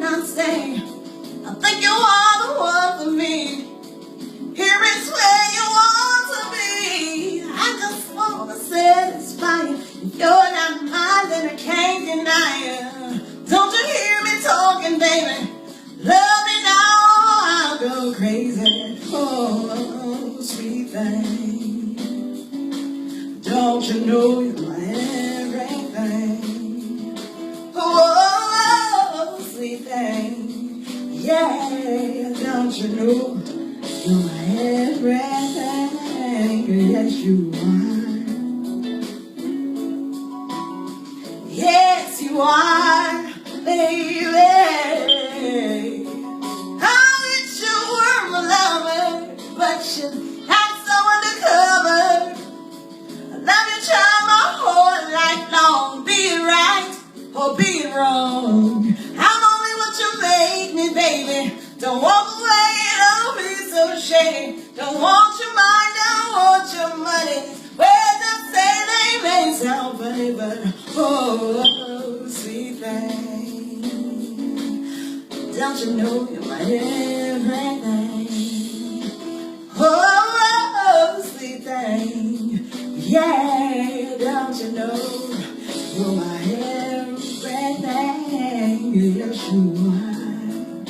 I say, I think you are the one for me. Here is where you want to be. I just want to satisfy you. If you're not mine, then I can't deny you. Don't you hear me talking, baby? Love me now, I'll go crazy. Oh, sweet thing. Don't you know you're my everything? Oh, sweet thing. Yeah, don't you know you're my everything? Yes, you are. Yes, you are, baby. I wish you were my lover, but you had someone to cover. I love you, child, my whole life long. Be it right or be it wrong, I'm only what you make me, baby. Don't walk away, don't be so shady. Don't want your mind, don't want your money. Well, just say they may sound funny, but oh, sweet thing. Don't you know you're my everything? Oh, sweet thing. Yeah, don't you know you're my everything? Yes, you are.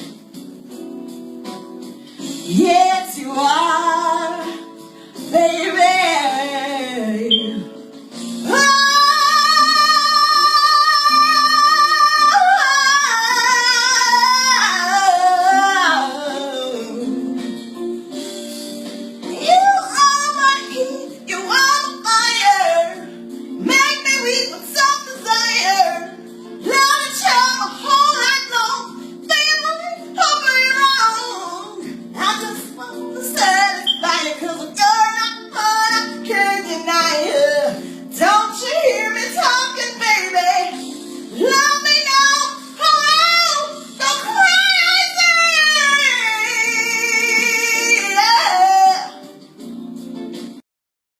Yes, you are, baby. Cause a girl not fun, I can't deny it.